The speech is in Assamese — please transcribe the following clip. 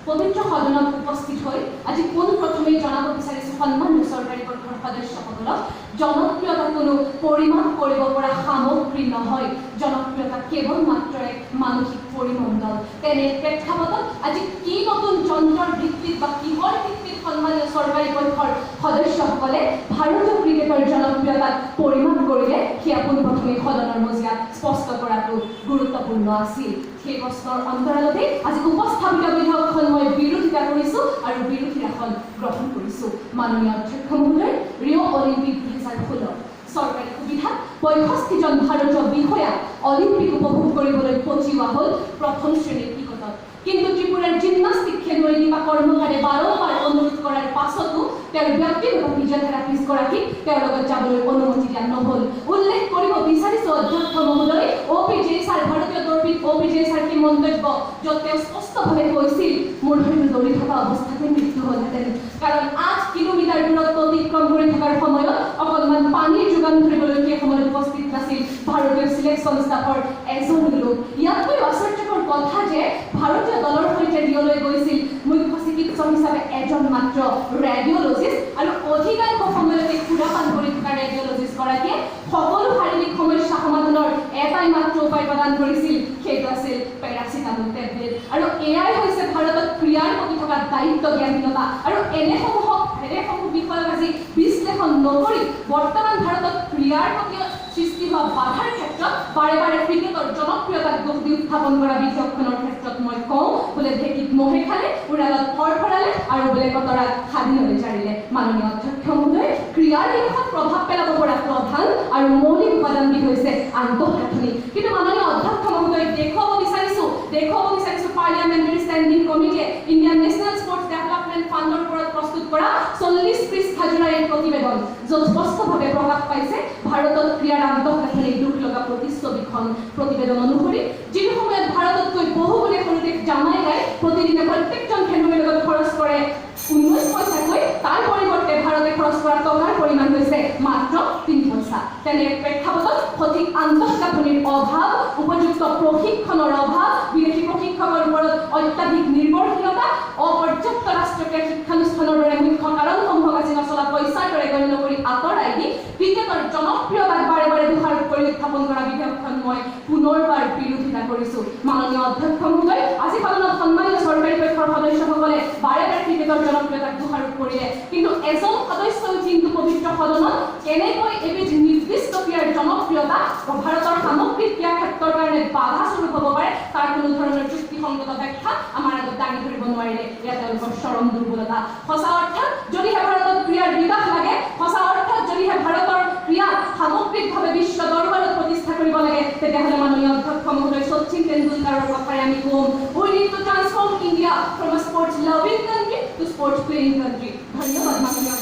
পবিত্ৰ সদনত উপস্থিত হৈ আজি পোনপ্ৰথমে জনাব বিচাৰিছোঁ সন্মানীয় চৰকাৰী পক্ষৰ সদস্যসকলক জনপ্ৰিয়তা কোনো পৰিমাপ কৰিব পৰা সামগ্ৰী নহয়, জনপ্ৰিয়তা কেৱল মাত্ৰ এক মানসিক পৰিমণ্ডল। তেনে প্ৰেক্ষাপটত আজি কি নতুন যন্ত্ৰৰ ভিত্তিত বা কিহৰ ভিত্তিত সন্মানীয় চৰকাৰী পক্ষৰ সদস্যসকলে ভাৰতীয় ক্ৰিকেটৰ জনপ্ৰিয়তাক পৰিমাপ কৰিলে সেয়া পোনপ্ৰথমে সদনৰ মজিয়াত স্পষ্ট কৰাটো গুৰুত্বপূৰ্ণ আছিল। সেই প্ৰশ্নৰ অন্তৰালতে আজি উপস্থাপিত বিধেয়কখন মই বিৰোধিতা কৰিছোঁ আৰু বিৰোধী আসন গ্ৰহণ কৰিছোঁ। মাননীয় অধ্যক্ষ মহোদয়, ৰিঅ' অলিম্পিক 2016 চৰকাৰী সুবিধাত 65জন ভাৰতীয় বিষয়া অলিম্পিক উপভোগ কৰিবলৈ পঠিওৱা হ'ল প্ৰথম শ্ৰেণীৰ টিকটত। কিন্তু ত্ৰিপুৰাৰ জিমনাষ্টিক খেলুৱৈ দীপা কৰ্মকাৰে বাৰম্বাৰ অনুৰোধ কৰাৰ পাছতো তেওঁৰ ব্যক্তিগত ফিজিঅথেৰাপিষ্টগৰাকীক তেওঁৰ লগত যাবলৈ অনুমতি দিয়া নহ'ল। উল্লেখ কৰিব বিচাৰিছোঁ অধ্যক্ষ মহোদয়, OPJ ছাৰ ভাৰতীয় দৌৰবিদ OPJ ছাৰ কি মন্তব্য, য'ত তেওঁ স্পষ্টভাৱে কৈছিল মোৰ হয়তো দৌৰি থকা অৱস্থাতে মৃত্যু হ'লহেঁতেন, কাৰণ 8 কিলোমিটাৰ দূৰত্ব অতিক্ৰম কৰি থকাৰ সময়ত অকণমান পানীৰ যোগান ধৰিবলৈ সেই সময়ত উপস্থিত নাছিল ভাৰতীয় চিলেকশ্যন ষ্টাফৰ এজন লোক। ইয়াতকৈ আশ্চৰ্যকৰ কথা যে ভাৰতীয় দলৰ সৈতে ৰিঅ'লৈ গৈছিল মুখ্য চিকিৎসক হিচাপে এজন মাত্ৰ ৰেডিঅ'লজিষ্ট, আৰু অধিকাংশ সময়তে সুৰাপান কৰি থকা ৰেডিঅ'লজিষ্টগৰাকীয়ে সকলো শাৰীৰিক সমস্যা সমাধানৰ এটাই মাত্ৰ উপায় প্ৰদান কৰিছিল, সেইটো আছিল পেৰাচিটামল টেবলেট। আৰু এয়াই হৈছে ভাৰতত ক্ৰীড়াৰ প্ৰতি থকা দায়িত্ব জ্ঞানহীনতা। আৰু এনেসমূহ বিষয়ক আজি বিশ্লেষণ নকৰি বৰ্তমান ভাৰতত ক্ৰীড়াৰ প্ৰতি সৃষ্টি হোৱা বাধাৰ ক্ষেত্ৰত বাৰে বাৰে ক্ৰিকেটৰ জনপ্ৰিয়তাক দোষ দি উত্থাপন কৰা বিধেয়কখনৰ ক্ষেত্ৰত মই কওঁ বোলে ঢেঁকীত মহে খালে, উৰালত ফৰফৰালে আৰু বোলে কতৰাত স্বাধীনলৈ জাৰিলে। মাননীয় অধ্যক্ষ মহোদয়, ক্ৰীড়াৰ বিকাশত প্ৰভাৱ পেলাব পৰা প্ৰধান আৰু মৌলিক উপাদানবিধ হৈছে আন্তঃগাঁথনি। কিন্তু মাননীয় অধ্যক্ষ মহোদয়, দেখুৱাব বিচাৰিছোঁ পাৰ্লিয়ামেণ্টাৰী ষ্টেণ্ডিং কমিটিয়ে ইণ্ডিয়ান নেশ্যনেল স্পৰ্টছ ডেভেলপমেণ্ট ফাণ্ডৰ ওপৰত প্ৰস্তুত কৰা 40 পৃষ্ঠাজোৰা এই প্ৰতিবেদন, য'ত স্পষ্টভাৱে প্ৰকাশ পাইছে ভাৰতত ক্ৰীড়াৰ আন্তঃগাঁথনিৰ দুখ লগা প্ৰতিচ্ছবিখন। প্ৰতিবেদন অনুসৰি যিটো সময়ত ভাৰততকৈ বহুগুণে সৰু দেশ জামাইকাই প্ৰতিদিনে প্ৰত্যেকজন খেলুৱৈৰ লগত খৰচ কৰে 19 পইচাকৈ, তাৰ পৰিৱৰ্তে ভাৰতে খৰচ কৰা টকাৰ পৰিমাণ হৈছে মাত্ৰ 3 পইচা। তেনে প্ৰেক্ষাপটত সঠিক আন্তঃগাঁথনিৰ অভাৱ, উপযুক্ত প্ৰশিক্ষণৰ অভাৱ, বিদেশী প্ৰশিক্ষকৰ ওপৰত অত্যাধিক নিৰ্ভৰশীলতা, অপৰ্যাপ্ত ৰাষ্ট্ৰীয় শিক্ষানুষ্ঠানৰ দৰে মুখ্য কাৰণসমূহক আজি নচলা পইচাৰ দৰে গণ্য কৰি আঁতৰাই দি ক্ৰিকেটৰ জনপ্ৰিয়তাক বাৰে বাৰে দোষাৰোপ কৰি উত্থাপন কৰা বিধেয়কখন মই পুনৰবাৰ বিৰোধিতা কৰিছোঁ। মাননীয় অধ্যক্ষ মহোদয়, আজি সদনত সন্মানীয় চৰকাৰী পক্ষৰ সদস্যসকলে বাৰে বাৰে ক্ৰিকেটৰ জনপ্ৰিয়তাক দোষাৰোপ কৰিলে, কিন্তু এজন সদস্যই কিন্তু পবিত্ৰ সদনত কেনেকৈ এবিধ নিৰ্দিষ্ট ক্ৰীড়াৰ জনপ্ৰিয়তা ভাৰতৰ সামগ্ৰিক ক্ৰীড়া ক্ষেত্ৰৰ কাৰণে বাধা স্বৰূপ হ'ব পাৰে তাৰ কোনো ধৰণৰ যুক্তিসংগত ব্যাখ্যা আমাৰ আগত দাঙি ধৰিব নোৱাৰিলে। এয়া তেওঁলোকৰ চৰম দুৰ্বলতা। সঁচা অৰ্থত যদিহে ভাৰতত ক্ৰীড়াৰ বিকাশ লাগে, সঁচা অৰ্থত যদিহে ভাৰতৰ ক্ৰীড়া সামগ্ৰিকভাৱে বিশ্ব দৰবাৰত প্ৰতিষ্ঠা কৰিব লাগে, তেতিয়াহ'লে মাননীয় অধ্যক্ষ মহোদয় শচীন তেণ্ডুলকাৰৰ কথাৰে আমি কম, we need to transform India from a sports loving country to sports playing country। ধন্যবাদ মাননীয়